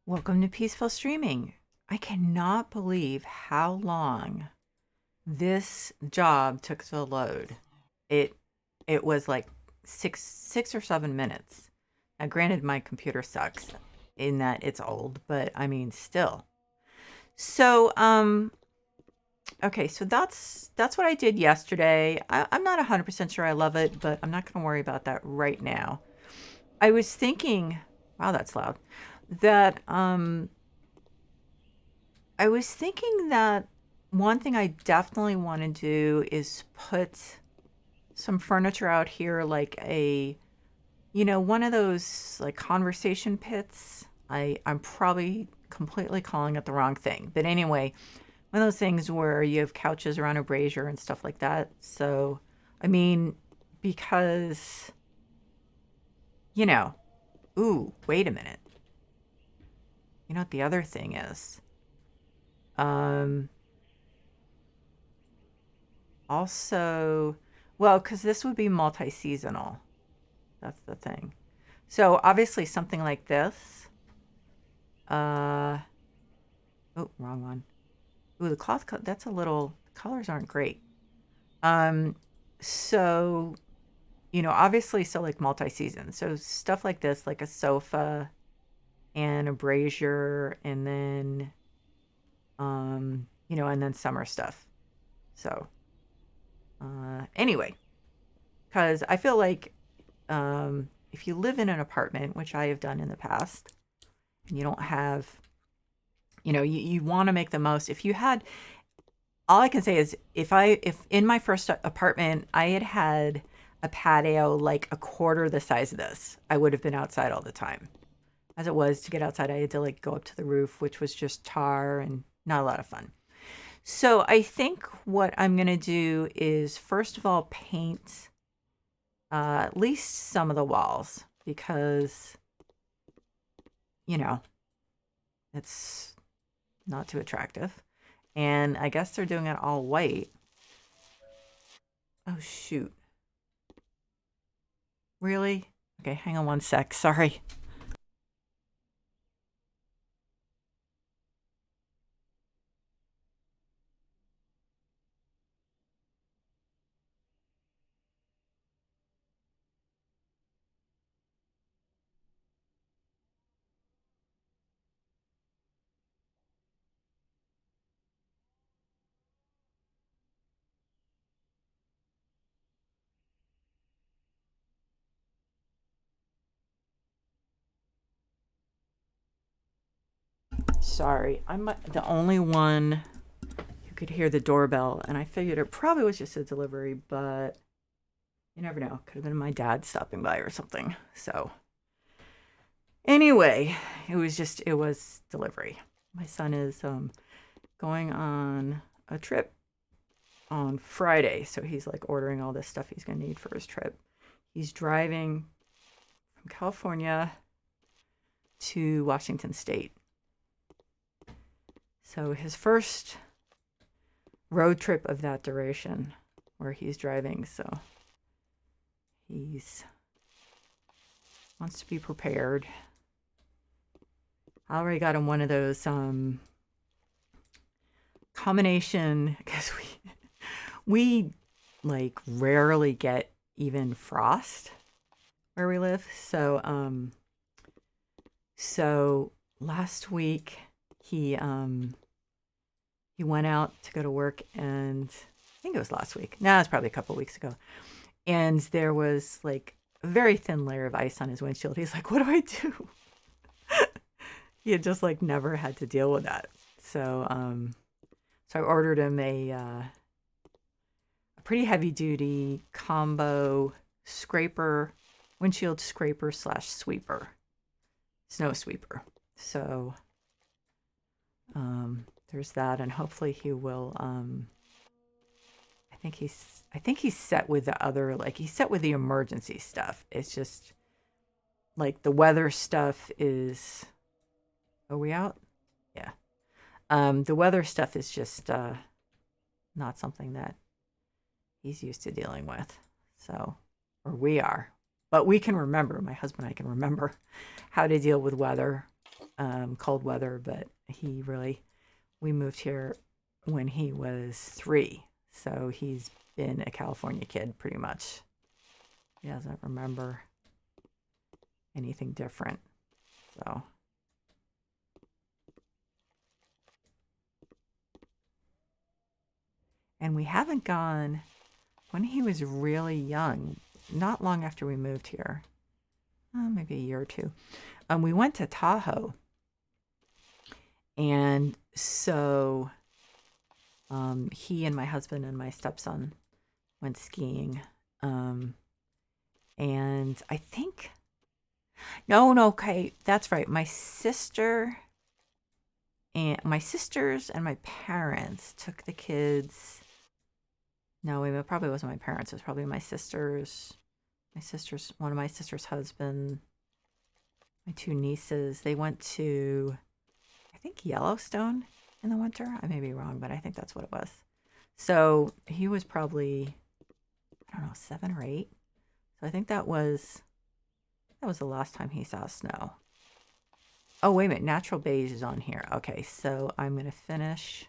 Welcome to Peaceful Streaming. I cannot believe how long this job took to load. It it was like six or 7 minutes. Now, granted, my computer sucks in that it's old, but I mean, still. So, okay, so that's what I did yesterday. I'm not 100% sure I love it, but I'm not going to worry about that right now. I was thinking, wow, that's loud. That I was thinking that one thing I definitely want to do is put some furniture out here, like one of those like conversation pits. I'm probably completely calling it the wrong thing. But anyway, one of those things where you have couches around a brazier and stuff like that. So, I mean, because, you know, ooh, wait a minute. You know what the other thing is? Um, Also, well, because this would be multi-seasonal. That's the thing. So obviously something like this. Uh, oh, wrong one. Ooh, the cloth, that's a little, colors aren't great. Um, so, obviously, so like multi-season. So stuff like this, like a sofa and a brazier, and then, and then summer stuff. So, anyway, because I feel like if you live in an apartment, which I have done in the past, and you don't have, you want to make the most. If you had, all I can say is if in my first apartment, I had a patio like a quarter the size of this, I would have been outside all the time. As it was, to get outside, I had to like go up to the roof, which was just tar and not a lot of fun. So I think what I'm going to do is first of all paint at least some of the walls because you know it's not too attractive. And I guess they're doing it all white. Oh, shoot. Really? Okay, hang on one sec. Sorry. Sorry. I'm the only one who could hear the doorbell, and I figured it probably was just a delivery, but you never know. Could have been my dad stopping by or something. So, anyway, it was delivery. My son is going on a trip on Friday, so he's like ordering all this stuff he's going to need for his trip. He's driving from California to Washington State. So his first road trip of that duration where he's driving, so he's wants to be prepared. I already got him one of those combination because we like rarely get even frost where we live. So last week he went out to go to work, and I think it was last week. No, it's probably a couple of weeks ago. And there was like a very thin layer of ice on his windshield. He's like, "What do I do?" He had just like never had to deal with that. So I ordered him a pretty heavy duty combo scraper, windshield scraper slash sweeper, snow sweeper. So there's that, and hopefully he will. I think he's set with the other, like he's set with the emergency stuff. It's just like the weather stuff is. Are we out? Yeah. The weather stuff is just not something that he's used to dealing with. So, or we are, but we can remember. My husband and I can remember how to deal with weather. cold weather, but we moved here when he was 3. So he's been a California kid pretty much. He doesn't remember anything different. So, and we haven't gone when he was really young, not long after we moved here, maybe a year or two. We went to Tahoe, and so he and my husband and my stepson went skiing. And I think, no, okay, that's right. My sisters and my parents took the kids. No, it probably wasn't my parents. It was probably my sisters. One of my sister's husband, my 2 nieces. They went to, I think, Yellowstone in the winter. I may be wrong, but I think that's what it was. So he was probably, I don't know, 7 or 8. So I think that was the last time he saw snow. Oh, wait a minute. Natural beige is on here. Okay, so I'm going to finish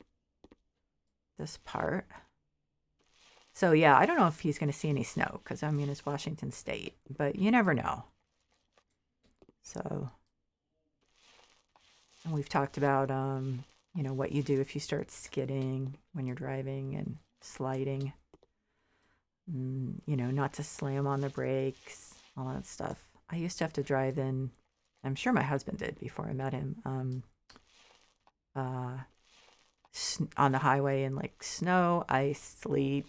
this part. So, yeah, I don't know if he's going to see any snow because, I mean, it's Washington State, but you never know. So, and we've talked about, what you do if you start skidding when you're driving and sliding. Not to slam on the brakes, all that stuff. I used to have to drive in, I'm sure my husband did before I met him, on the highway in like snow, ice, sleet,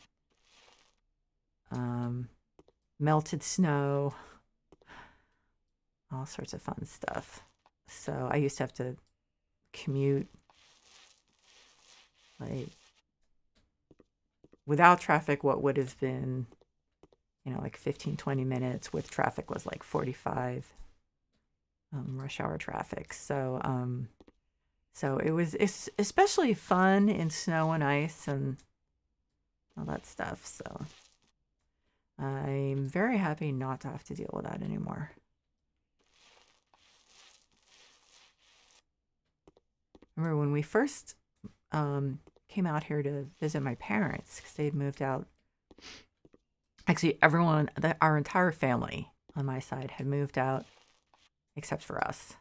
melted snow, all sorts of fun stuff. So I used to have to commute like without traffic, what would have been, like 15, 20 minutes. With traffic was like 45, rush hour traffic. So it was especially fun in snow and ice and all that stuff. So I'm very happy not to have to deal with that anymore. Remember when we first came out here to visit my parents because they'd moved out. Actually, our entire family on my side had moved out except for us.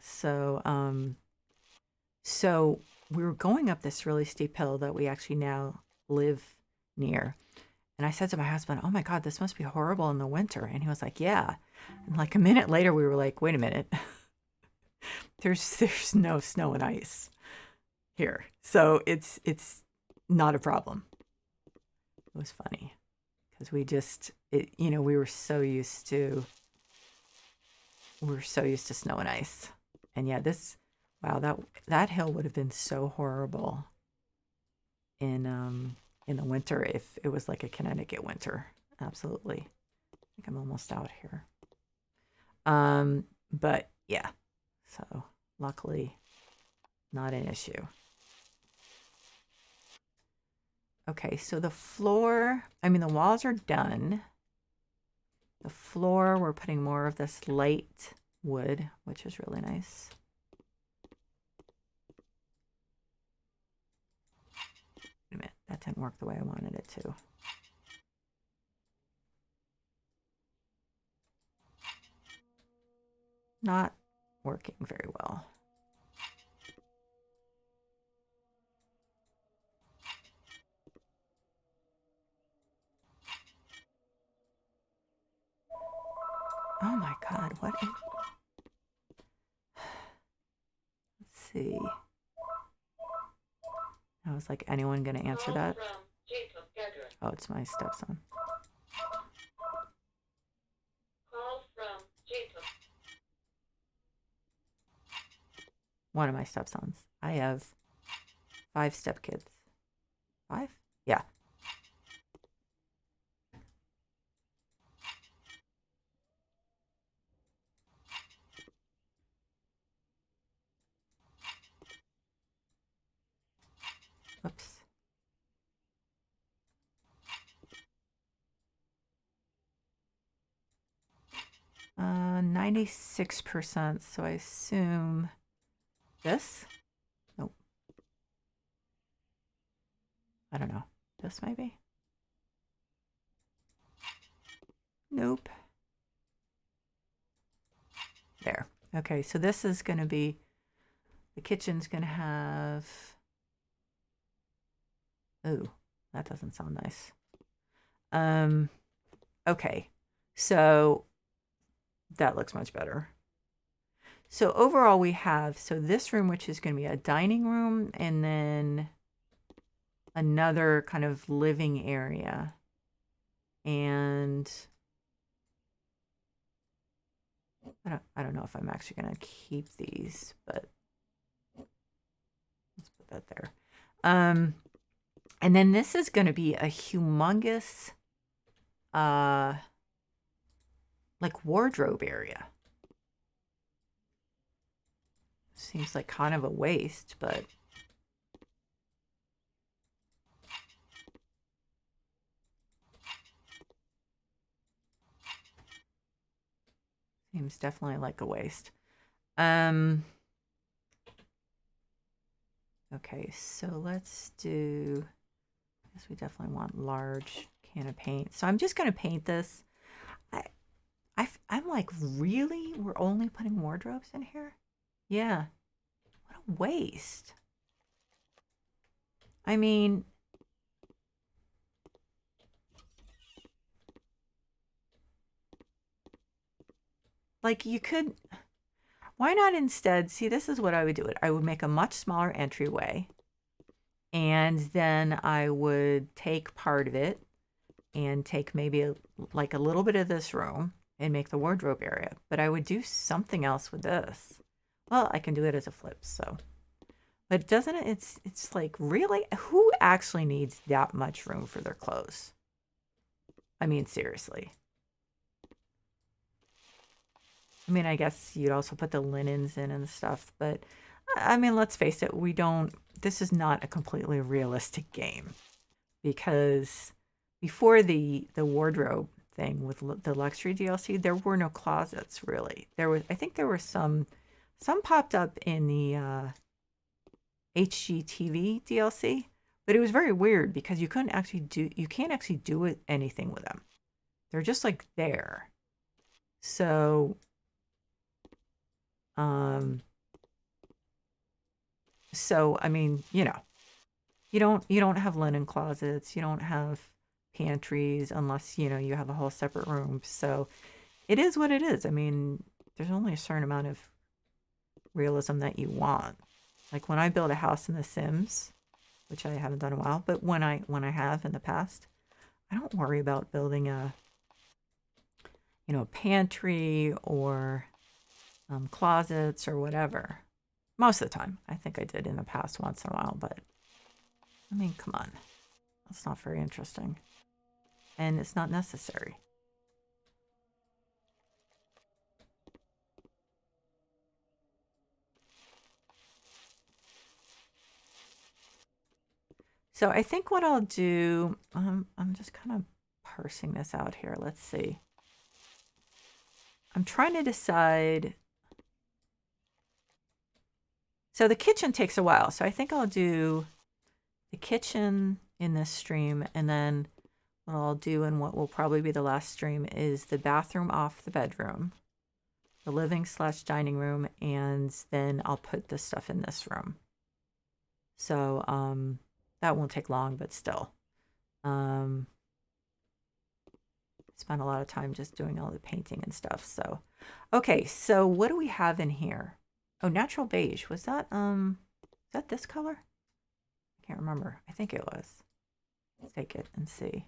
So, so we were going up this really steep hill that we actually now live near. And I said to my husband, "Oh my God, this must be horrible in the winter." And he was like, "Yeah." And like a minute later, we were like, "Wait a minute, there's no snow and ice here, so it's not a problem." It was funny because we were so used to snow and ice, and yeah, that hill would have been so horrible in the winter if it was like a Connecticut winter. Absolutely. I think I'm almost out here. But yeah, so luckily not an issue. Okay, so the walls are done. The floor, we're putting more of this light wood, which is really nice. Wait a minute, that didn't work the way I wanted it to. Not working very well. Oh my God, what is... Let's see. I was like, anyone gonna answer that? Oh, it's my stepson. One of my stepsons. I have 5 stepkids. 5? Yeah. Oops. 9 96%, so I assume this? Nope. I don't know. This maybe? Nope. There. Okay, so this is going to be, the kitchen's going to have, ooh, that doesn't sound nice. Okay, so that looks much better. So overall we have, so this room, which is going to be a dining room, and then another kind of living area. And I don't know if I'm actually going to keep these, but let's put that there. And then this is going to be a humongous, like wardrobe area. Seems like kind of a waste, but seems definitely like a waste. Okay, so let's do, I guess we definitely want large can of paint. So I'm just going to paint this. I'm like, really? We're only putting wardrobes in here? Yeah. What a waste. I mean, like you could, why not instead, see, this is what I would do. I would make a much smaller entryway, and then I would take part of it and take maybe like a little bit of this room and make the wardrobe area. But I would do something else with this. Well, I can do it as a flip, so. But doesn't it, it's like, really? Who actually needs that much room for their clothes? I mean, seriously. I mean, I guess you'd also put the linens in and stuff, but I mean, let's face it, this is not a completely realistic game, because before the wardrobe thing with the luxury DLC, there were no closets really. I think there were some popped up in the HGTV DLC, but it was very weird because you can't actually do anything with them. They're just like there. So, I mean, you don't have linen closets, you don't have pantries unless, you have a whole separate room. So it is what it is. I mean, there's only a certain amount of realism that you want. Like when I build a house in The Sims, which I haven't done in a while, but when I have in the past, I don't worry about building a pantry or closets or whatever. Most of the time. I think I did in the past once in a while, but I mean, come on. That's not very interesting. And it's not necessary. So I think what I'll do, I'm just kind of parsing this out here. Let's see. I'm trying to decide. So the kitchen takes a while. So I think I'll do the kitchen in this stream, and then what I'll do in what will probably be the last stream is the bathroom off the bedroom, the living/dining room, and then I'll put this stuff in this room. So that won't take long, but still. Spent a lot of time just doing all the painting and stuff. So, okay, so what do we have in here? Oh, natural beige. Was that this color? I can't remember. I think it was. Let's take it and see.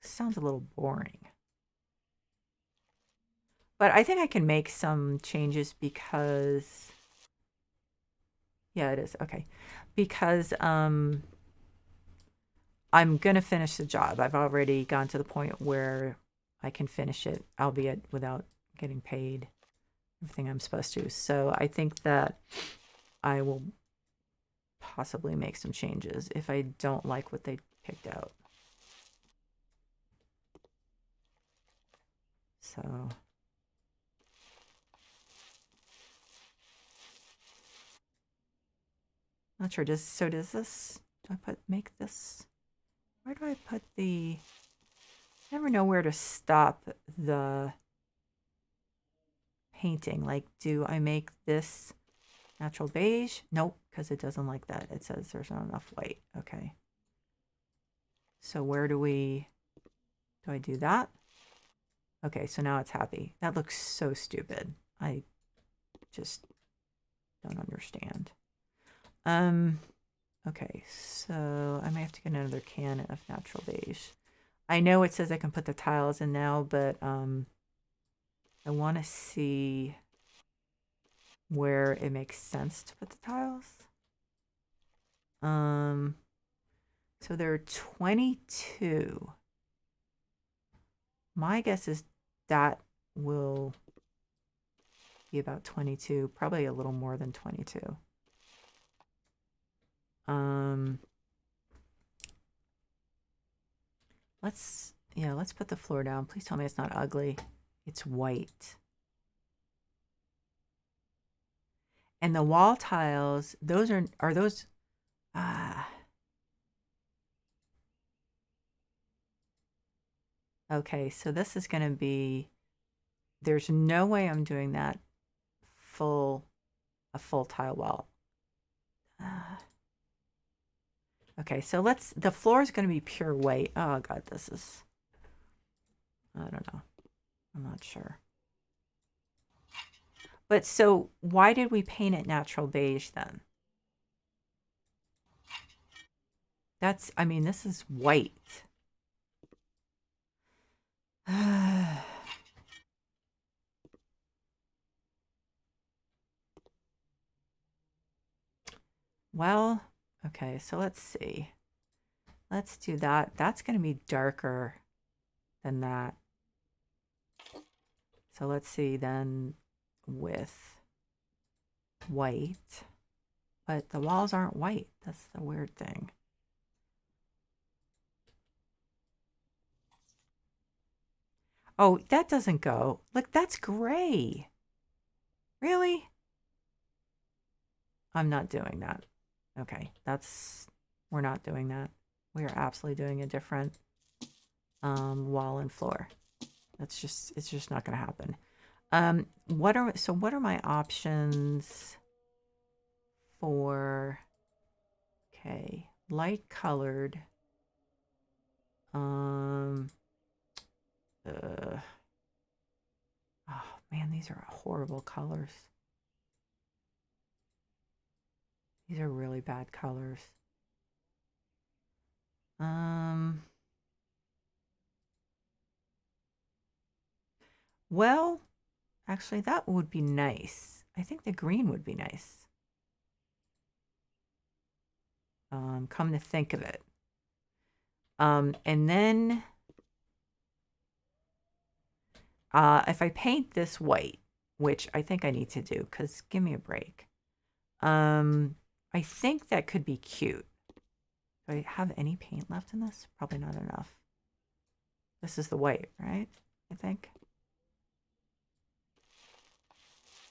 Sounds a little boring. But I think I can make some changes because, yeah, it is. Okay. Because I'm going to finish the job. I've already gone to the point where I can finish it, albeit without getting paid everything I'm supposed to. So I think that I will possibly make some changes if I don't like what they picked out. So Not sure. Does this, do I make this, where do I put the, I never know where to stop the painting. Like, do I make this natural beige? Nope, because it doesn't like that. It says there's not enough white. Okay. So where do I do that? Okay, so now it's happy. That looks so stupid. I just don't understand. Okay, so I may have to get another can of natural beige. I know it says I can put the tiles in now, but I want to see where it makes sense to put the tiles. So there are 22. My guess is that will be about 22, probably a little more than 22. Let's put the floor down. Please tell me it's not ugly. It's white. And the wall tiles, those are those okay, so this is going to be, there's no way I'm doing that a full tile wall. Okay, so the floor is going to be pure white. Oh God, this is, I don't know. I'm not sure. But so why did we paint it natural beige then? I mean, this is white. Well, okay, so let's see. Let's do that. That's going to be darker than that. So let's see then with white. But the walls aren't white. That's the weird thing. Oh, that doesn't go. Look, that's gray. Really? I'm not doing that. Okay, we're not doing that. We are absolutely doing a different wall and floor. It's just not going to happen. What are my options for, okay, light colored, oh man, these are horrible colors. These are really bad colors. Well, actually that would be nice. I think the green would be nice. Come to think of it. And then if I paint this white, which I think I need to do, because give me a break. I think that could be cute. Do I have any paint left in this? Probably not enough. This is the white, right? I think.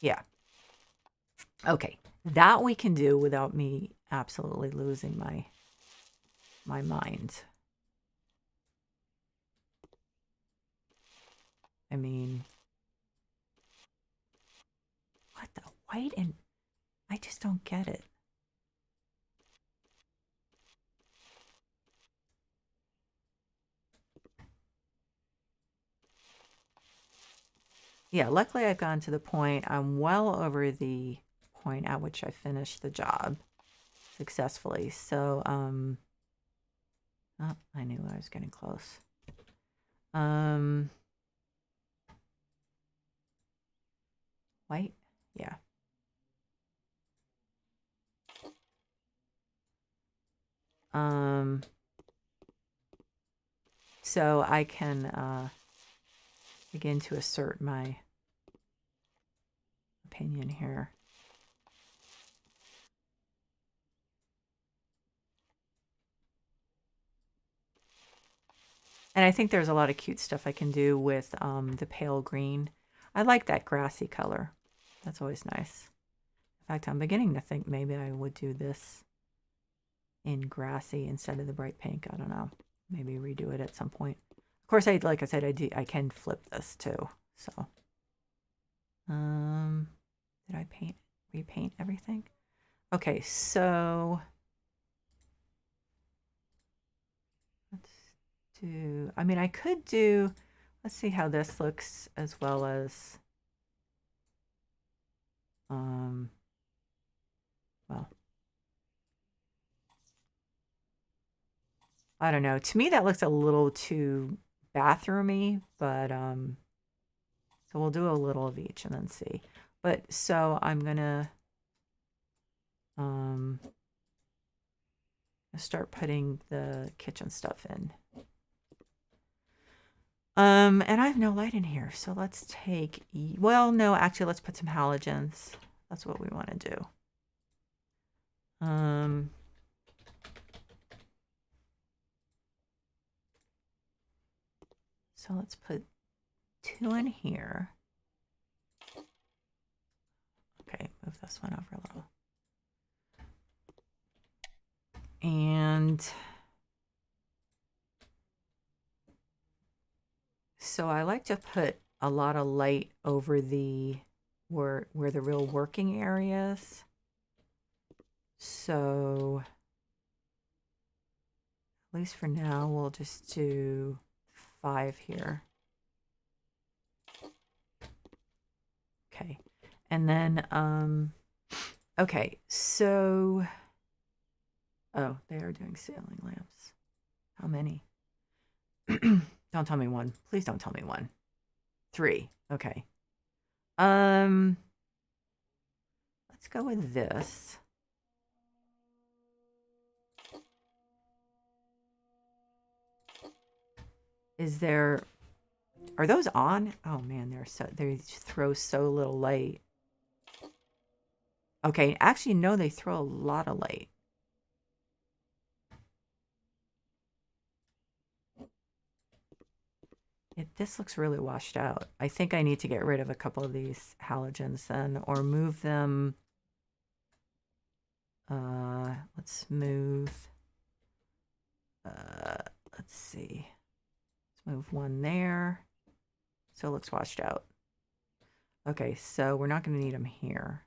Yeah. Okay. That we can do without me absolutely losing my mind. I mean, what the white and I just don't get it. Yeah, luckily I've gotten to the point, I'm well over the point at which I finished the job successfully. So, oh, I knew I was getting close. White? Yeah. So I can begin to assert my opinion here. And I think there's a lot of cute stuff I can do with the pale green. I like that grassy color. That's always nice. In fact, I'm beginning to think maybe I would do this in grassy instead of the bright pink. I don't know. Maybe redo it at some point. Of course, like I said, I can flip this too. So, did I repaint everything? Okay, so let's do, I mean, I could do, let's see how this looks as well as, well, I don't know. To me, that looks a little too bathroomy, but, so we'll do a little of each and then see. But so I'm gonna start putting the kitchen stuff in. And I have no light in here, so let's take, well, no, actually, let's put some halogens. That's what we want to do. So let's put 2 in here. Okay, move this one over a little. And so I like to put a lot of light over the where the real working areas. So at least for now, we'll just do 5 here. Okay. And then, okay, so, oh, they are doing ceiling lamps. How many? Don't tell me 1. Please don't tell me 1. 3. Okay. Let's go with this. Are those on? Oh man, they throw so little light. Okay, actually, no, they throw a lot of light. This looks really washed out. I think I need to get rid of a couple of these halogens then, or move them. Let's move. Let's see. Let's move 1 there. So it looks washed out. Okay, so we're not going to need them here.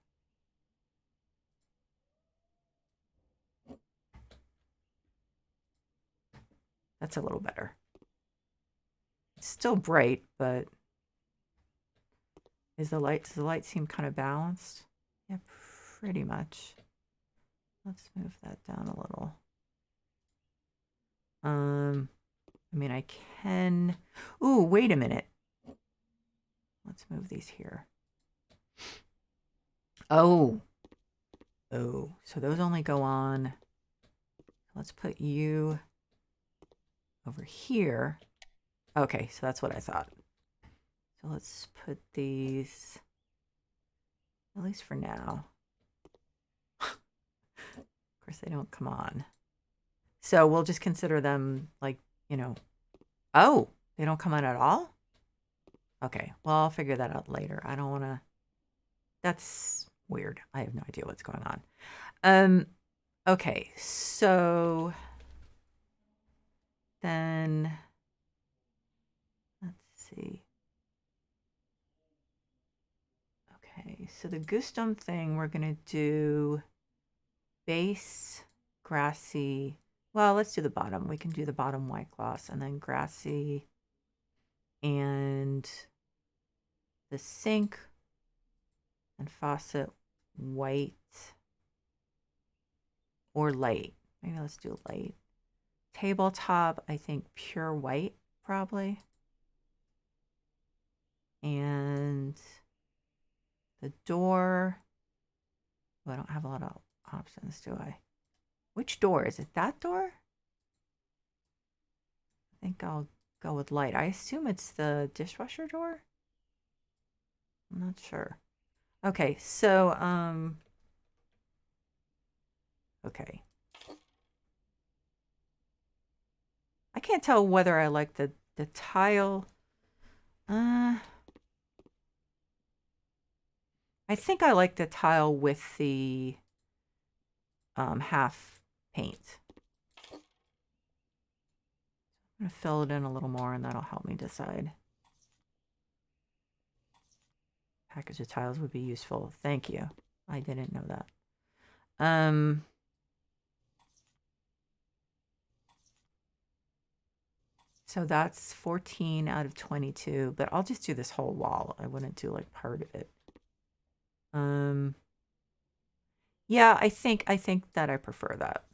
That's a little better. It's still bright, but does the light seem kind of balanced? Yeah, pretty much. Let's move that down a little. I mean, I can. Ooh, wait a minute. Let's move these here. Oh, so those only go on. Let's put you over here. Okay, so that's what I thought. So let's put these, at least for now. Of course, they don't come on. So we'll just consider them like, oh, they don't come on at all? Okay, well, I'll figure that out later. I don't want to, that's weird. I have no idea what's going on. Okay, so then let's see. Okay, so the Gustum thing, we're going to do base, grassy. Well, let's do the bottom. We can do the bottom white gloss and then grassy and the sink and faucet white or light. Maybe let's do light. Tabletop, I think pure white probably. And the door, well, I don't have a lot of options, do I? Which door? Is it that door? I think I'll go with light. I assume it's the dishwasher door. I'm not sure. Okay, so, okay. I can't tell whether I like the tile. I think I like the tile with the half paint. I'm going to fill it in a little more and that'll help me decide. Package of tiles would be useful. Thank you. I didn't know that. So that's 14 out of 22, but I'll just do this whole wall. I wouldn't do like part of it. Yeah, I think that I prefer that.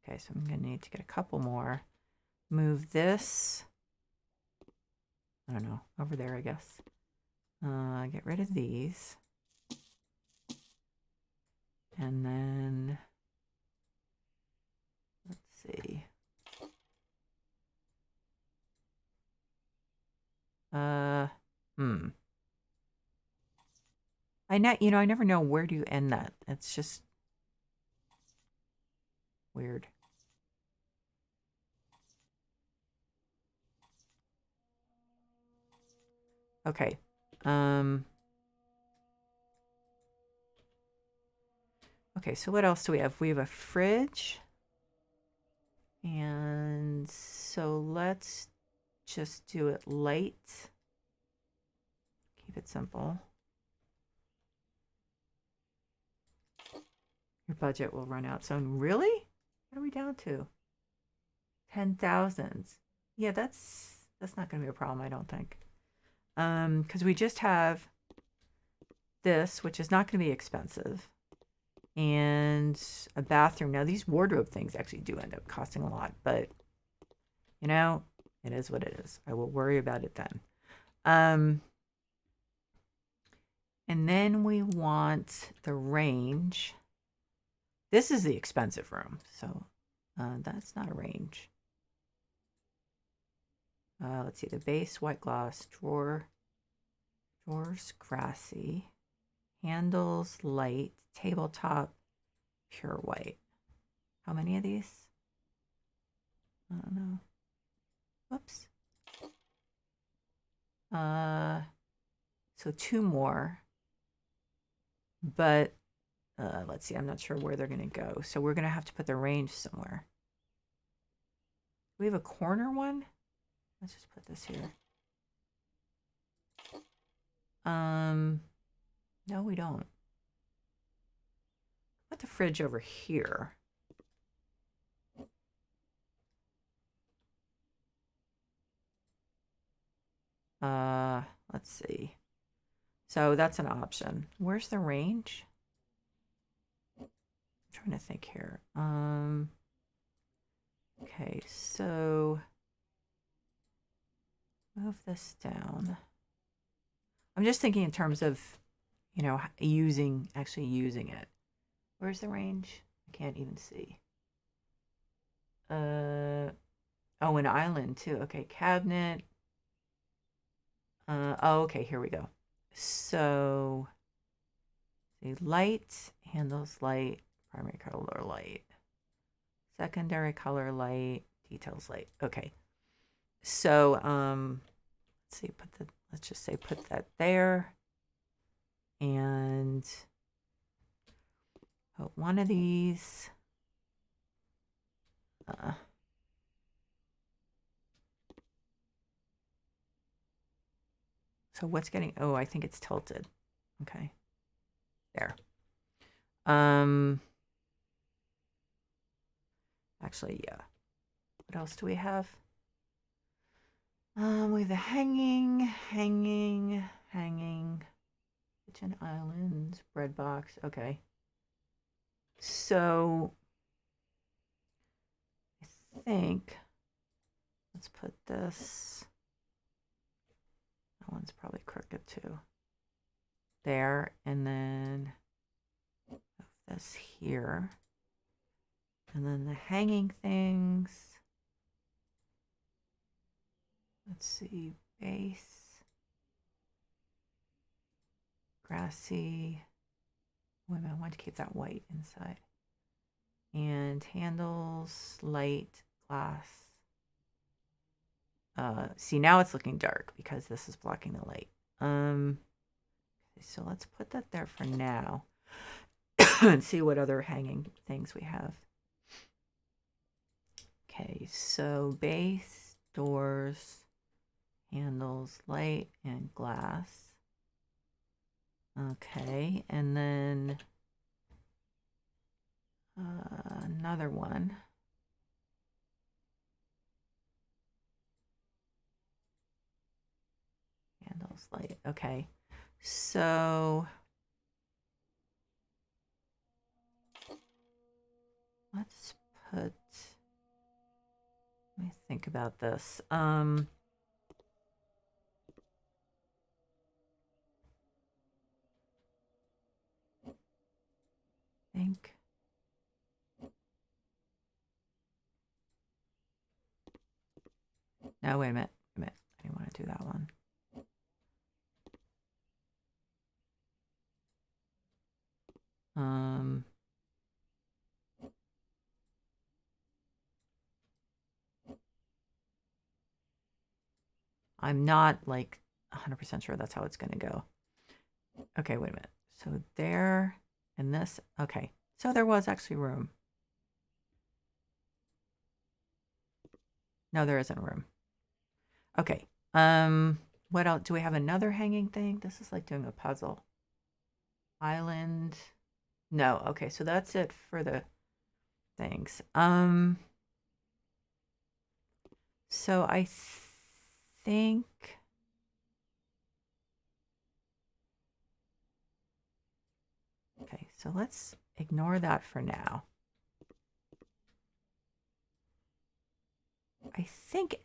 Okay, so I'm gonna need to get a couple more. Move this, I don't know, over there, I guess. Get rid of these. And then, let's see. I never know where do you end that. It's just weird. Okay. Okay, so what else do we have? We have a fridge. And so let's just do it light. Keep it simple. Your budget will run out soon. Really? What are we down to? 10,000. Yeah, that's not going to be a problem, I don't think. Because we just have this, which is not going to be expensive, and a bathroom. Now, these wardrobe things actually do end up costing a lot, but it is what it is. I will worry about it then. And then we want the range. This is the expensive room, so that's not a range. Let's see, the base, white gloss, drawers, grassy, handles, light, tabletop, pure white. How many of these? I don't know. Whoops. So 2 more. But let's see, I'm not sure where they're going to go. So we're going to have to put the range somewhere. We have a corner one. Let's just put this here. No, we don't. Put the fridge over here. Let's see. So that's an option. Where's the range? I'm trying to think here. Okay, so move this down. I'm just thinking in terms of, actually using it. Where's the range? I can't even see. Oh, an island too. Okay, cabinet. Okay, here we go. So, see, light, handles light, primary color light, secondary color light, details light. Okay. So, let's see, let's just say put that there. And put one of these. So what's getting, oh, I think it's tilted. Okay. There. Actually, yeah. What else do we have? We have the hanging, kitchen islands, bread box. Okay. So I think let's put this. That one's probably crooked too. There, and then this here. And then the hanging things. Let's see, base, grassy. Wait a minute, I want to keep that white inside. And handles, light, glass. See, now it's looking dark because this is blocking the light. So let's put that there for now and see what other hanging things we have. Okay, so base, doors, handles, light, and glass. Okay, and then another one. Handles, light. Okay, so let's put. Let me think about this. Think. No, wait a minute. Wait a minute. I didn't want to do that one. I'm not like 100% sure that's how it's going to go. Okay, wait a minute. So there and this. Okay, so there was actually room. No, there isn't room. Okay. What else? Do we have another hanging thing? This is like doing a puzzle. Island. No. Okay, so that's it for the things. So I think. Okay, so let's ignore that for now. I think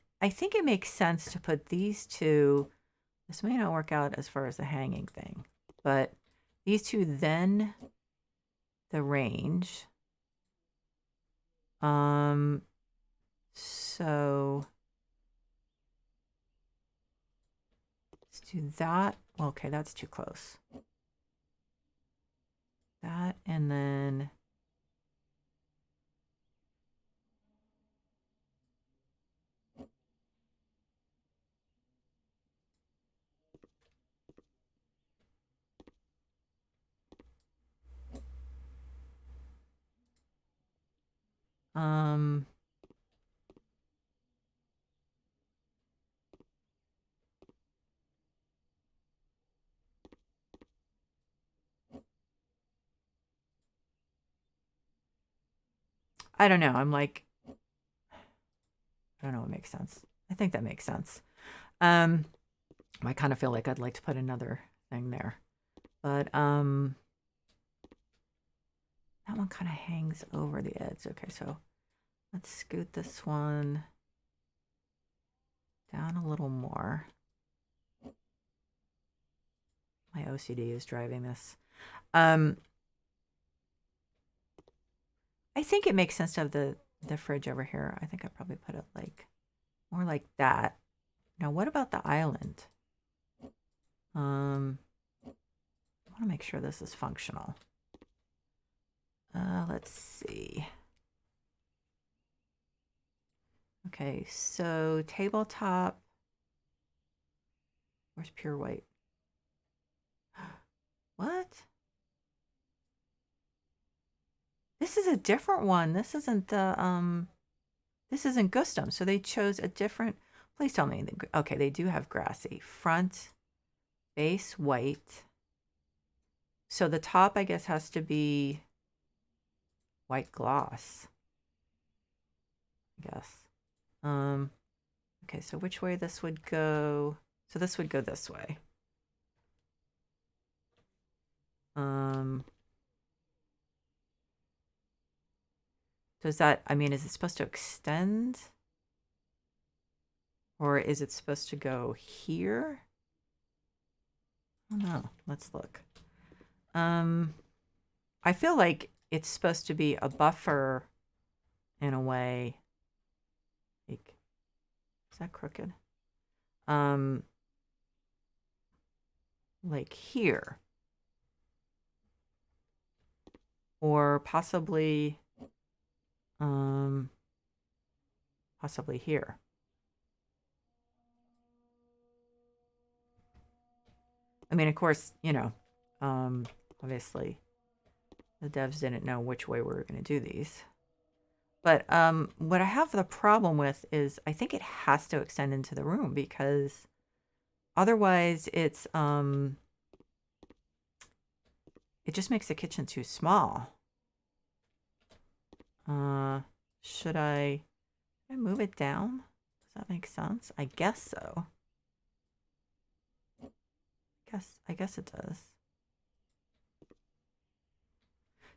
it makes sense to put these two. This may not work out as far as the hanging thing, but these two, then the range. So let's do that. Okay, that's too close. That, and then I don't know. I'm like, I don't know what makes sense. I think that makes sense. I kind of feel like I'd like to put another thing there, but that one kind of hangs over the edge. Okay, so let's scoot this one down a little more. My OCD is driving this. I think it makes sense to have the fridge over here. I think I probably put it like more like that. Now, what about the island? I want to make sure this is functional. Let's see. Okay, so tabletop. Where's pure white? What? This is a different one. This isn't the this isn't Gustum. So they chose a different. Please tell me. Okay, they do have grassy front, base white. So the top, I guess, has to be white gloss. I guess. Okay, so which way this would go? So this would go this way. Does that, I mean, is it supposed to extend? Or is it supposed to go here? I don't know. Let's look. I feel like it's supposed to be a buffer in a way. Like, is that crooked? Like here. Or possibly possibly here. I mean, of course, obviously the devs didn't know which way we were going to do these. But what I have the problem with is I think it has to extend into the room because otherwise it just makes the kitchen too small. Should I move it down? Does that make sense? I guess so. I guess it does.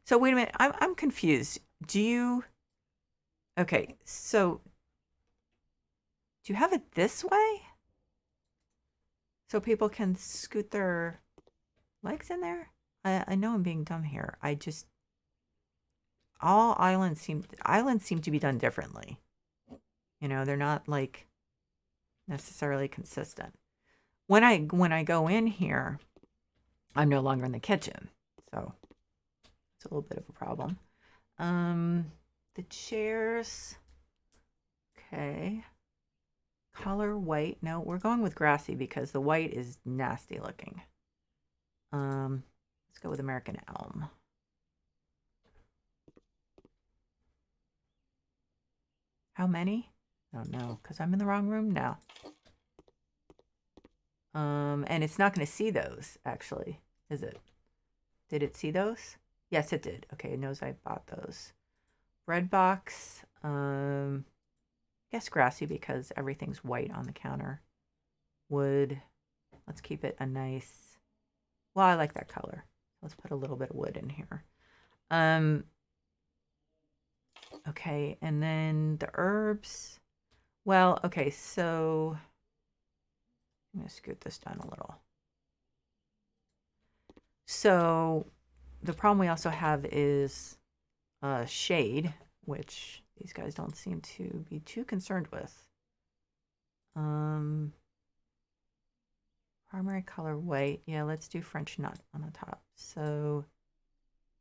So wait a minute. I'm confused. Okay, so do you have it this way? So people can scoot their legs in there? I know I'm being dumb here. All islands seem to be done differently. They're not like necessarily consistent. When I go in here, I'm no longer in the kitchen. So it's a little bit of a problem. The chairs. Okay. Color white. No, we're going with grassy because the white is nasty looking. Let's go with American elm. How many? I don't know, because I'm in the wrong room now. And it's not going to see those, actually, is it? Did it see those? Yes, it did. Okay, it knows I bought those. Red box. I guess grassy because everything's white on the counter. Wood. Let's keep it a nice... Well, I like that color. Let's put a little bit of wood in here. Okay, and then the herbs. Well, okay, so I'm going to scoot this down a little. So the problem we also have is shade, which these guys don't seem to be too concerned with. Primary color white. Yeah, let's do French nut on the top. So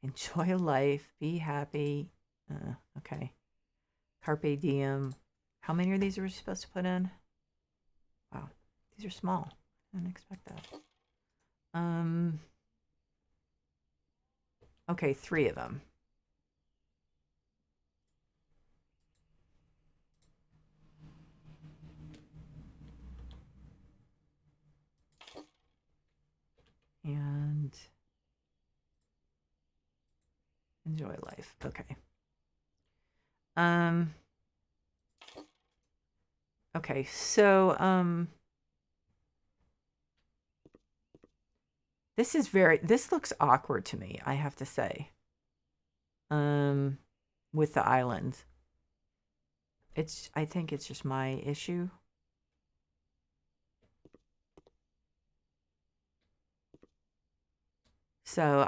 enjoy life, be happy. Okay. Carpe diem. How many of these are we supposed to put in? Wow, these are small. I didn't expect that. Okay, 3 of them. And enjoy life. Okay. Okay, so this looks awkward to me, I have to say. With the island. I think it's just my issue. So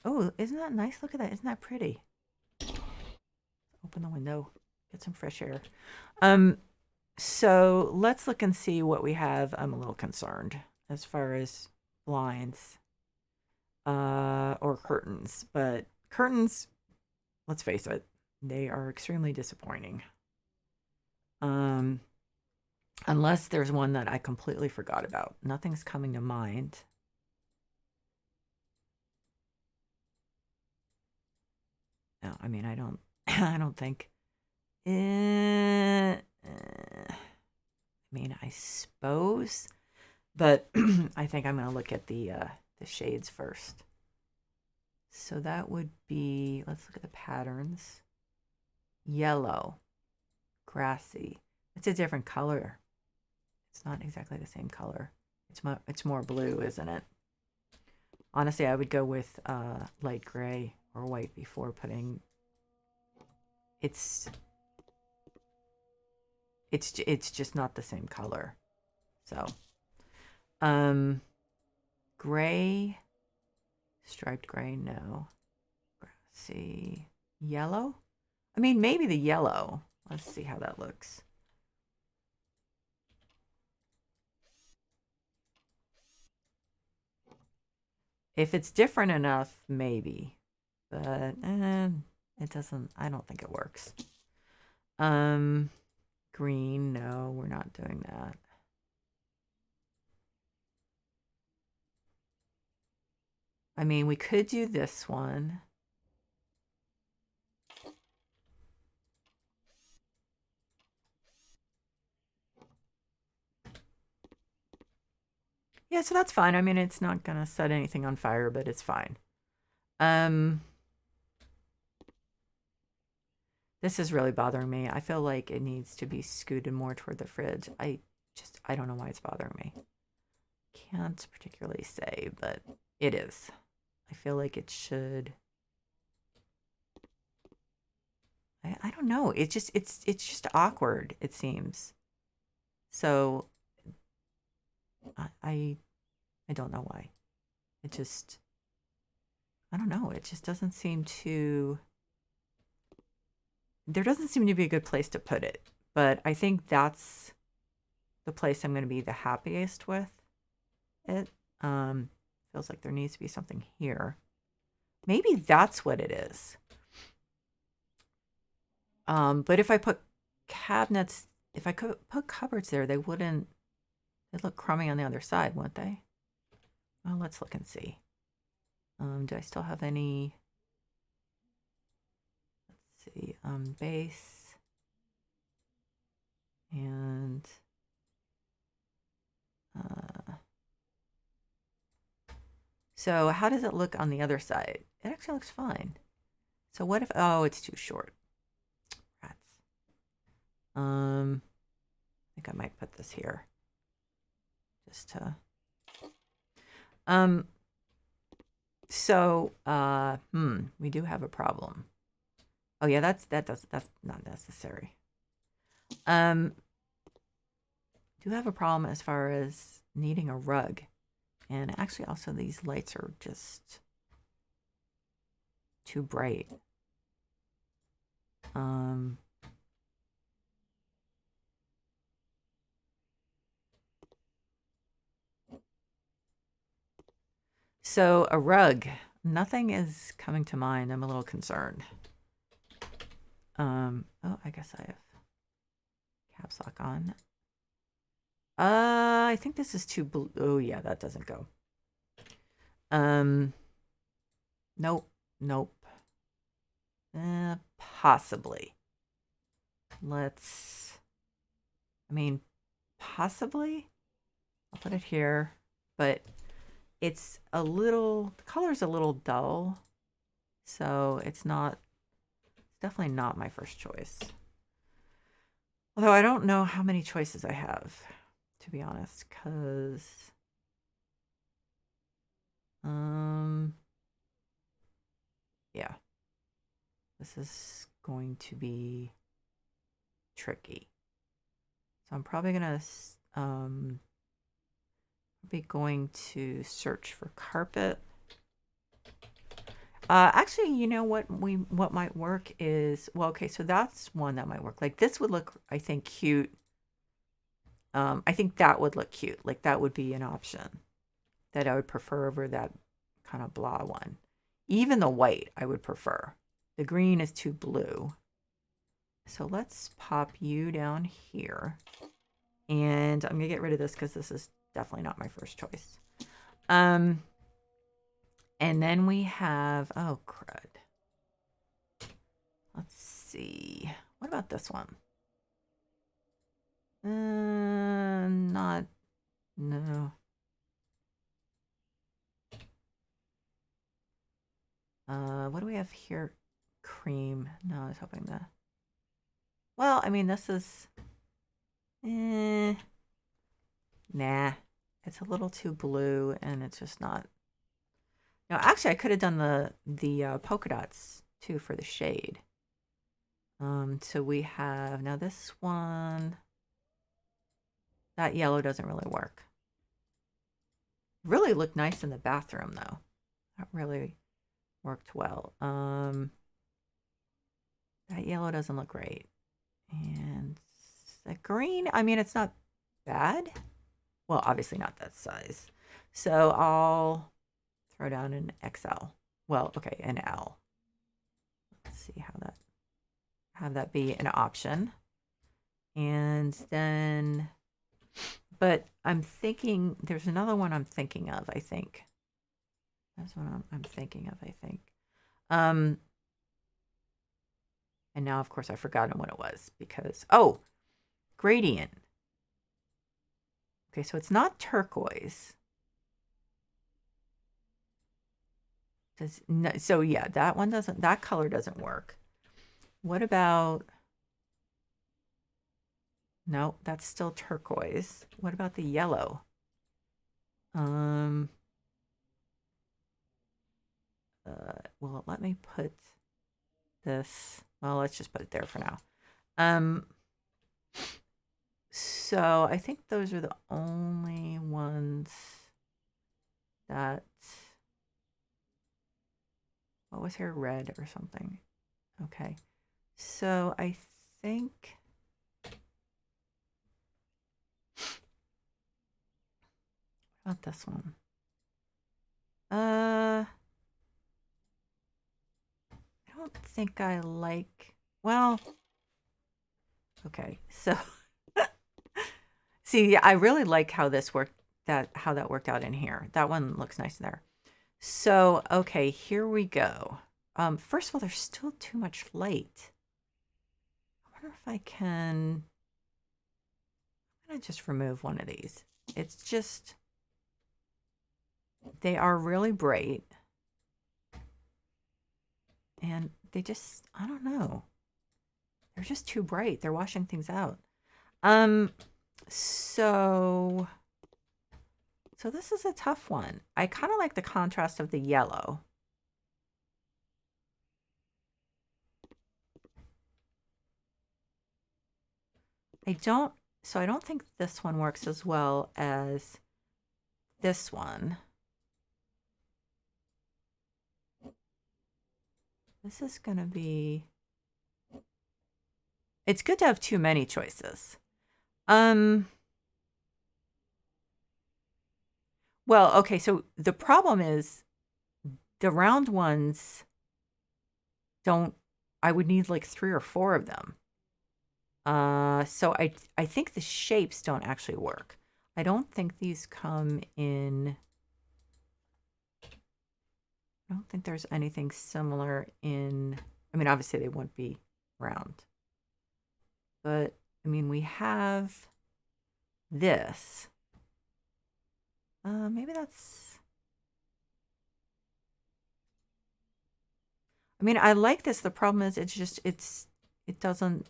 oh, isn't that nice? Look at that. Isn't that pretty? Open the window, get some fresh air. So let's look and see what we have. I'm a little concerned as far as blinds or curtains, but curtains, let's face it, they are extremely disappointing. Unless there's one that I completely forgot about. Nothing's coming to mind. No, I mean, I don't think. I mean, I suppose, but I think I'm gonna look at the shades first. So that would be, let's look at the patterns. Yellow, grassy. It's a different color. It's not exactly the same color. It's more blue, isn't it? Honestly, I would go with light gray or white before putting. It's just not the same color. So, gray, striped gray, no. Grassy, yellow. I mean, maybe the yellow. Let's see how that looks. If it's different enough, maybe. But it doesn't, I don't think it works. Green, no, we're not doing that. I mean, we could do this one. Yeah, so that's fine. I mean, it's not gonna set anything on fire, but it's fine. This is really bothering me. I feel like it needs to be scooted more toward the fridge. I don't know why it's bothering me. Can't particularly say, but it is. I feel like it should. I don't know. It's just awkward, it seems. So I don't know why. It just I don't know. It just doesn't seem to there doesn't seem to be a good place to put it. But I think that's the place I'm going to be the happiest with it. Feels like there needs to be something here. Maybe that's what it is. But if I put cabinets, if I could put cupboards there, they'd look crummy on the other side, wouldn't they? Well, let's look and see. Do I still have any? Let's see. Base and so how does it look on the other side? It actually looks fine. So what if? Oh, it's too short. Rats. I think I might put this here, just to. So we do have a problem. Oh yeah, that's not necessary. Do have a problem as far as needing a rug. And actually also these lights are just too bright. So a rug, nothing is coming to mind. I'm a little concerned. Oh, I guess I have caps lock on. I think this is too blue. Oh yeah, that doesn't go. Nope, nope. Possibly. I mean, possibly. I'll put it here, but the color's a little dull, so it's definitely not my first choice. Although I don't know how many choices I have, to be honest, because yeah, this is going to be tricky. So I'm probably gonna be going to search for carpet. Actually, you know what might work is, well, okay, so that's one that might work. Like this would look, I think, cute. I think that would look cute. Like that would be an option that I would prefer over that kind of blah one. Even the white I would prefer. The green is too blue. So let's pop you down here. And I'm gonna get rid of this because this is definitely not my first choice. And then we have, oh crud. Let's see. What about this one? No. What do we have here? Cream. No, I was hoping that. Well, I mean, this is, nah. It's a little too blue, and it's just not. No, actually, I could have done the polka dots too for the shade. So we have now this one. That yellow doesn't really work. Really looked nice in the bathroom though. That really worked well. That yellow doesn't look great. And the green, I mean, it's not bad. Well, obviously not that size. So I'll throw down an XL. Well, okay, an L. Let's see have that be an option. And then, but I'm thinking there's another one I'm thinking of, I think. That's what I'm thinking of, I think. Um, and now, of course, I've forgotten what it was because, oh, gradient. Okay, so it's not turquoise. No, so yeah, that one doesn't, that color doesn't work. What about, no, that's still turquoise. What about the yellow? Um, will it let me put this? Well, let's just put it there for now. Um, so I think those are the only ones that, what was here, red or something? Okay, so I think, about this one. I don't think I like, well, okay, so see, I really like how this worked, how that worked out in here. That one looks nice in there. So, okay, here we go. First of all, there's still too much light. I wonder if I can, I'm gonna just remove one of these. It's just, they are really bright. And they just, I don't know. They're just too bright. They're washing things out. So this is a tough one. I kind of like the contrast of the yellow. I don't think this one works as well as this one. This is going to be, it's good to have too many choices. Well, okay, so the problem is the round ones don't, I would need like 3 or 4 of them. So I think the shapes don't actually work. I don't think these come in, I don't think there's anything similar in, I mean, obviously they wouldn't be round. But, I mean, we have this. Maybe that's, I mean, I like this. The problem is it's just, it doesn't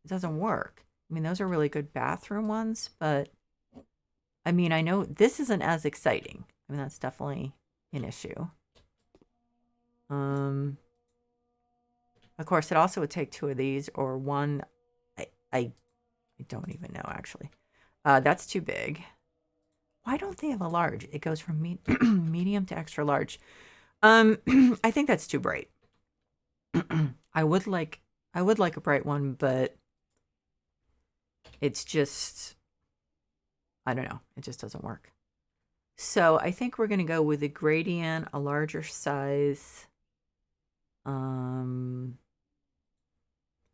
work. I mean, those are really good bathroom ones, but I mean, I know this isn't as exciting. I mean, that's definitely an issue. Of course, it also would take 2 of these or one. I don't even know, actually. That's too big. Why don't they have a large? It goes from medium to extra large. I think that's too bright. I would like a bright one, but it's just, I don't know. It just doesn't work. So I think we're going to go with a gradient, a larger size.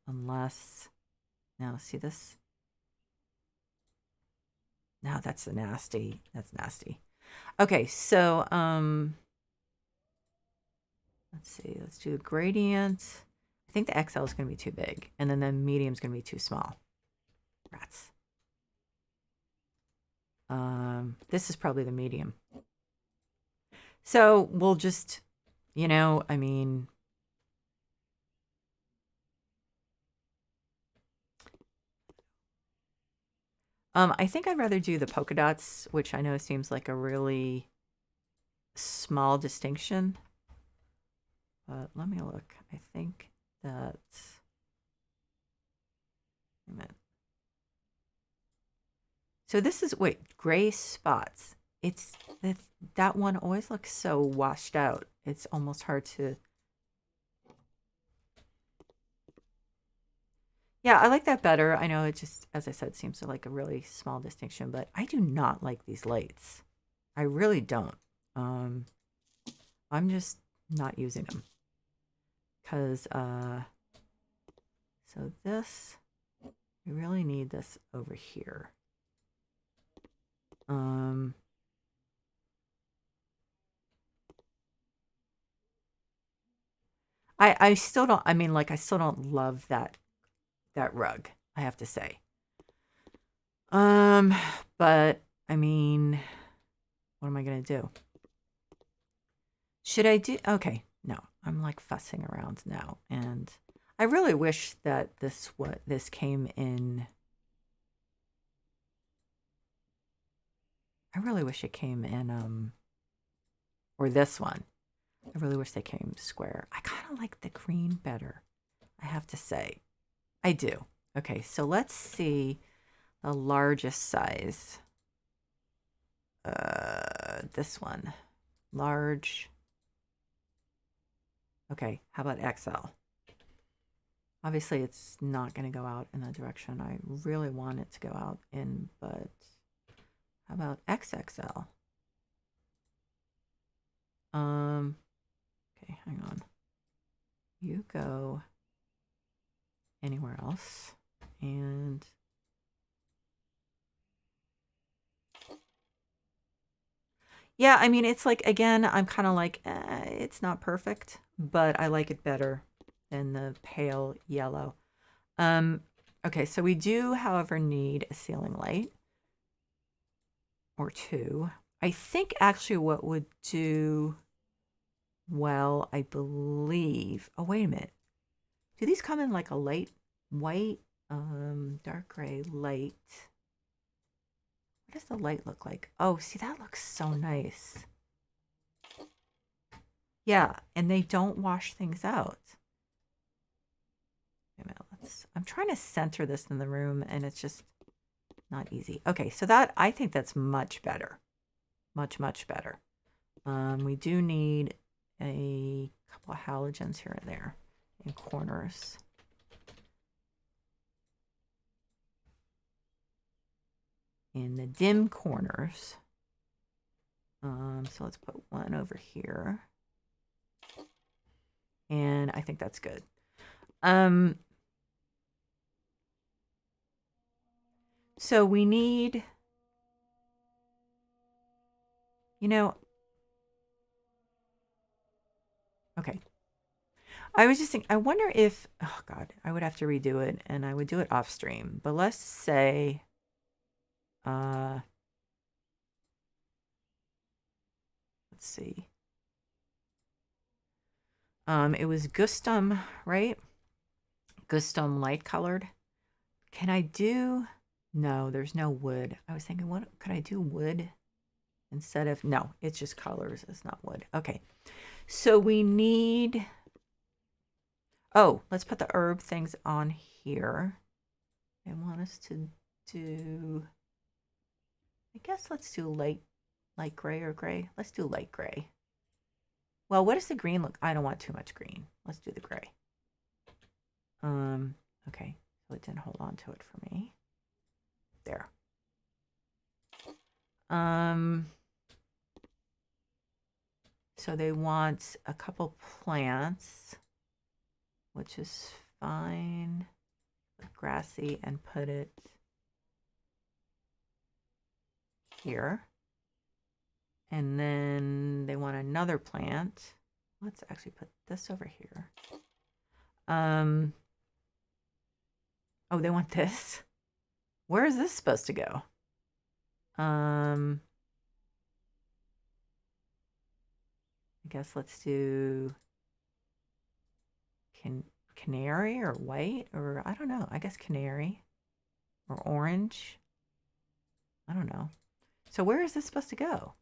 Unless, now see this? No, that's nasty. That's nasty. Okay, so let's see. Let's do a gradient. I think the XL is going to be too big, and then the medium is going to be too small. Rats. This is probably the medium. So we'll just, you know, I mean, I think I'd rather do the polka dots, which I know seems like a really small distinction. But let me look. I think that's, wait a minute. So this is, wait, gray spots. It's, that one always looks so washed out. It's almost hard to, yeah, I like that better. I know it just, as I said, seems like a really small distinction, but I do not like these lights. I really don't. I'm just not using them. Because, so this, we really need this over here. I still don't, I mean, like, I still don't love that rug, I have to say. Um, but I mean, what am I gonna do? Should I do, okay, no, I'm like fussing around now, and I really wish that this came in. I really wish it came in, or this one. I really wish they came square. I kind of like the green better, I have to say. I do. Okay, so let's see the largest size. This one. Large. Okay, how about XL? Obviously, it's not going to go out in the direction I really want it to go out in, but how about XXL? Okay, hang on. You go anywhere else, and yeah, I mean, it's like, again, I'm kind of like, it's not perfect, but I like it better than the pale yellow. Um, okay, so we do, however, need a ceiling light or two. I think actually what would do well, I believe. Oh, wait a minute. Do these come in like a light white, dark gray, light? What does the light look like? Oh, see, that looks so nice. Yeah, and they don't wash things out. Wait a minute, I'm trying to center this in the room, and it's just not easy. Okay, so that, I think that's much better. Much, much better. We do need a couple of halogens here and there in corners. In the dim corners. So let's put one over here. And I think that's good. So we need, okay. I was just thinking, I wonder if, oh God, I would have to redo it, and I would do it off stream. But let's say, let's see. It was Gustum, right? Gustum light colored. Can I do, no, there's no wood. I was thinking, what could I do wood instead of, no, it's just colors. It's not wood. Okay. So we need, oh, let's put the herb things on here. I want us to do, I guess let's do light gray or gray. Let's do light gray. Well, what does the green look? I don't want too much green. Let's do the gray. Okay. So it didn't hold on to it for me. There. So they want a couple plants, which is fine. Grassy, and put it here. And then they want another plant. Let's actually put this over here. Oh, they want this. Where is this supposed to go? I guess let's do canary or white, or I don't know. I guess canary or orange. I don't know. So where is this supposed to go?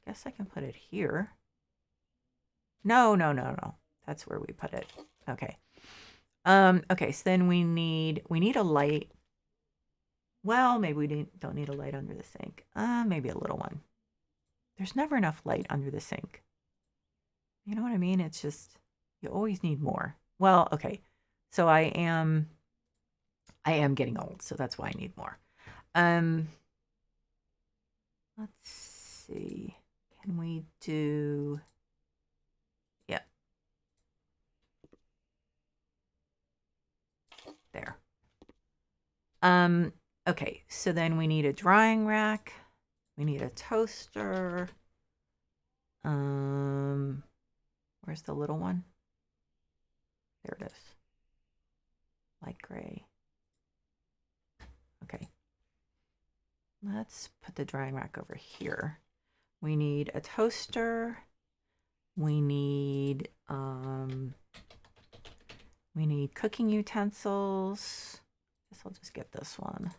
Guess I can put it here. No. That's where we put it. Okay. Okay, so then we need a light. Well, maybe we don't need a light under the sink. Maybe a little one. There's never enough light under the sink. You know what I mean? It's just, you always need more. Well, okay. So I am getting old, so that's why I need more. Let's see. Can we do, yeah. There. Okay, so then we need a drying rack. We need a toaster. Where's the little one? There it is. Light gray. Okay. Let's put the drying rack over here. We need a toaster. We need cooking utensils. Guess I'll just get this one.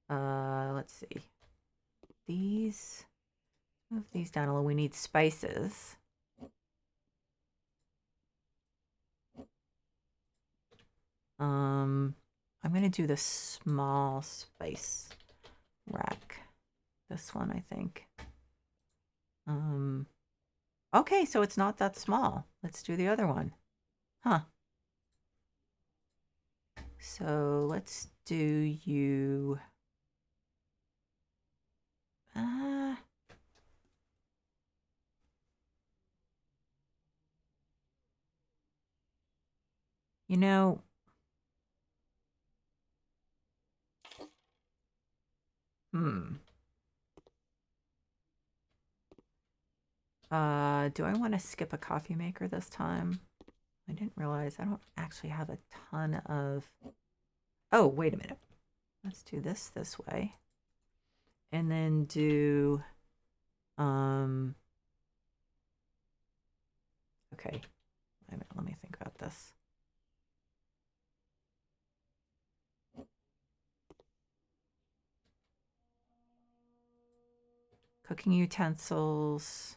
Let's see. These, move these down a little. We need spices. I'm gonna do the small spice rack. This one, I think. Okay, so it's not that small. Let's do the other one. Huh. So let's do you. You know, do I want to skip a coffee maker this time? I didn't realize I don't actually have a ton of. Oh, wait a minute. Let's do this way. And then do, okay. Wait a minute, let me think about this. Cooking utensils.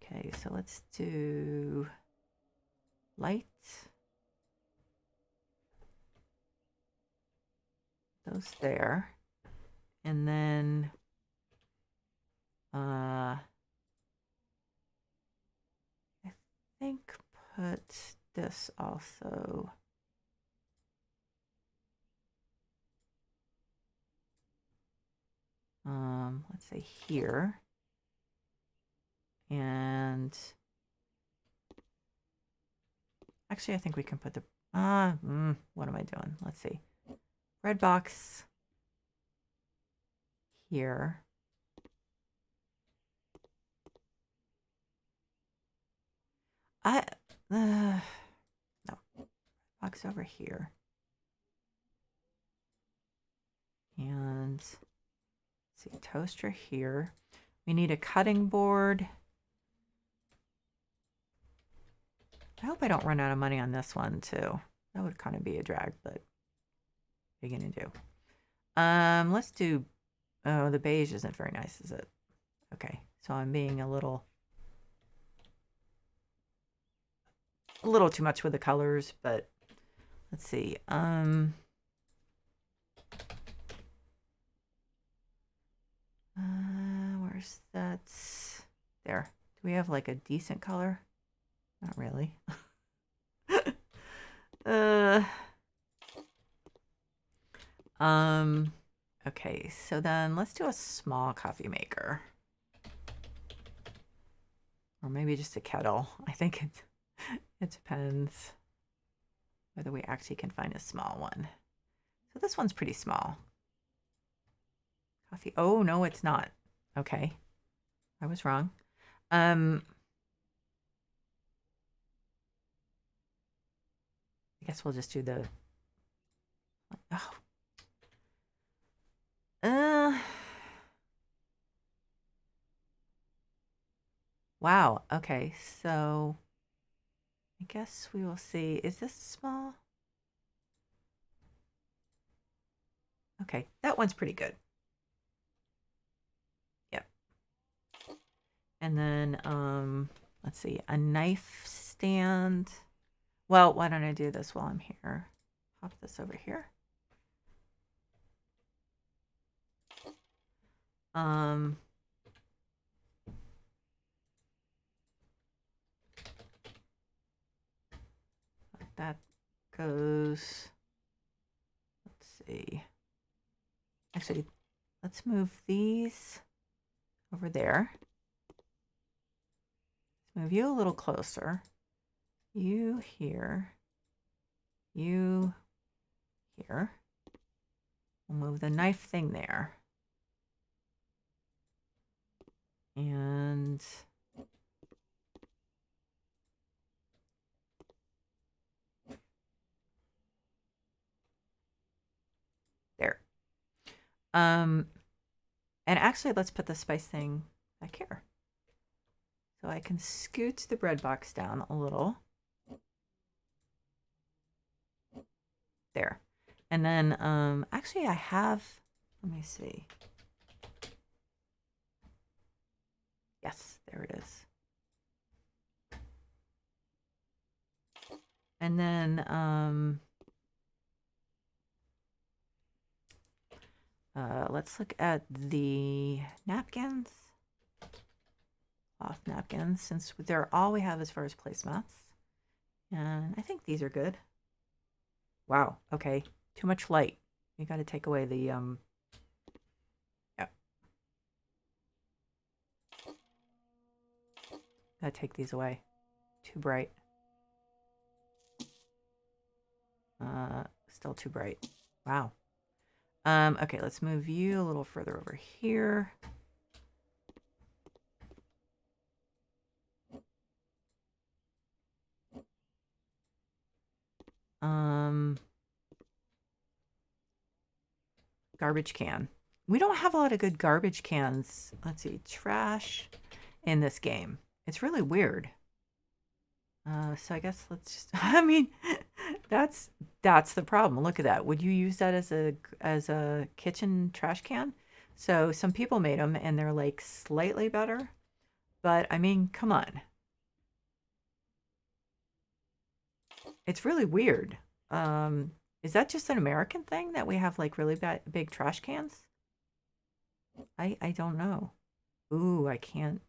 Okay, so let's do light. Those there. And then I think put this also. Let's say here. And actually, I think we can put the, what am I doing? Let's see. Red box here. No. Box over here. And let's see, toaster here. We need a cutting board. I hope I don't run out of money on this one too. That would kind of be a drag, but what are you gonna do? Let's do, oh, the beige isn't very nice, is it? Okay, so I'm being a little too much with the colors, but let's see. Where's that? There. Do we have like a decent color? Not really. Okay, so then let's do a small coffee maker. Or maybe just a kettle. I think it depends whether we actually can find a small one. So this one's pretty small. Coffee. Oh, no, it's not. Okay. I was wrong. I guess we'll just do the. Oh. Wow. Okay. So I guess we will see. Is this small? Okay. That one's pretty good. Yep. And then, let's see, a knife stand. Well, why don't I do this while I'm here? Pop this over here. That goes, let's see. Actually, let's move these over there. Let's move you a little closer. You here. You here. We'll move the knife thing there. And there. And actually, let's put the spice thing back here. So I can scoot the bread box down a little. There. And then, actually, I have, let me see. Yes, there it is. And then, let's look at the napkins. Cloth napkins, since they're all we have as far as placemats. And I think these are good. Wow, okay. Too much light. You got to take away the, yeah. Gotta take these away. Too bright. Still too bright. Wow. Okay, let's move you a little further over here. Garbage can. We don't have a lot of good garbage cans. Let's see, trash in this game. It's really weird. So I guess let's just, I mean, that's the problem. Look at that. Would you use that as a kitchen trash can? So some people made them and they're like slightly better, but I mean, come on. It's really weird. Is that just an American thing that we have like really big trash cans? I don't know. Ooh, I can't.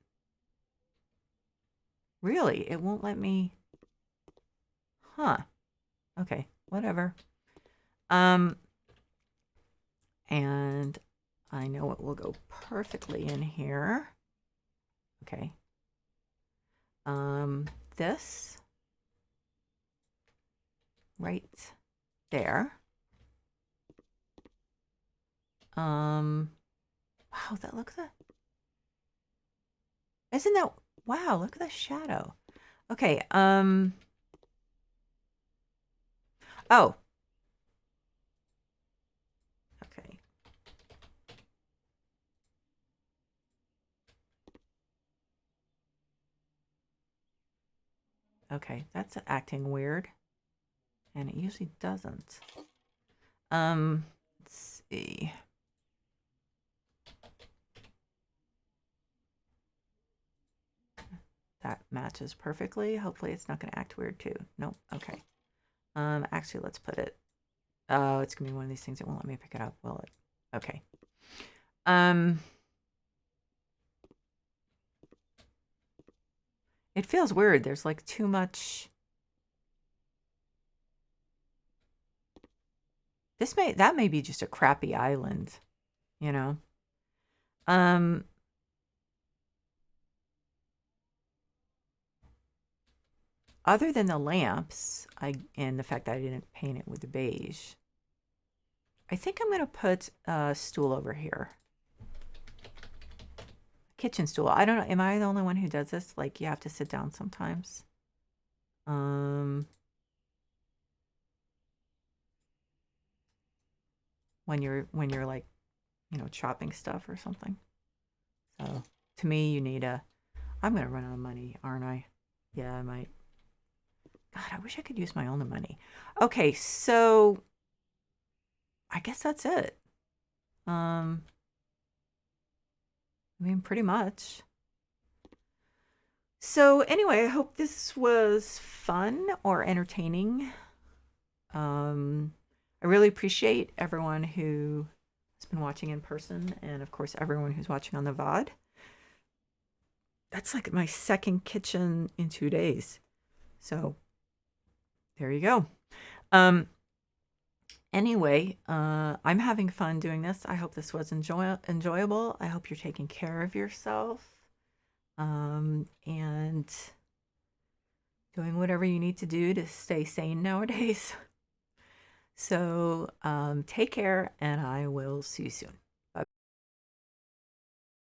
Really? It won't let me. Huh. Okay, whatever. And I know it will go perfectly in here. Okay. This right there. Wow, that look at that. Isn't that wow, look at the shadow. Okay, oh. Okay. Okay, that's acting weird. And it usually doesn't. Let's see. That matches perfectly. Hopefully it's not going to act weird too. Nope. Okay. Actually, let's put it. Oh, it's going to be one of these things that won't let me pick it up, will it? Okay. It feels weird. There's like too much. That may be just a crappy island, you know. Other than the lamps, and the fact that I didn't paint it with the beige, I think I'm gonna put a stool over here. Kitchen stool. I don't know. Am I the only one who does this? Like you have to sit down sometimes. When you're like, you know, chopping stuff or something. So to me, you need a. I'm gonna run out of money, aren't I? Yeah, I might. God, I wish I could use my own money. Okay, so I guess that's it. I mean, pretty much. So anyway, I hope this was fun or entertaining. I really appreciate everyone who has been watching in person, and of course, everyone who's watching on the VOD. That's like my second kitchen in 2 days. So there you go. Anyway, I'm having fun doing this. I hope this was enjoyable. I hope you're taking care of yourself and doing whatever you need to do to stay sane nowadays. So take care, and I will see you soon.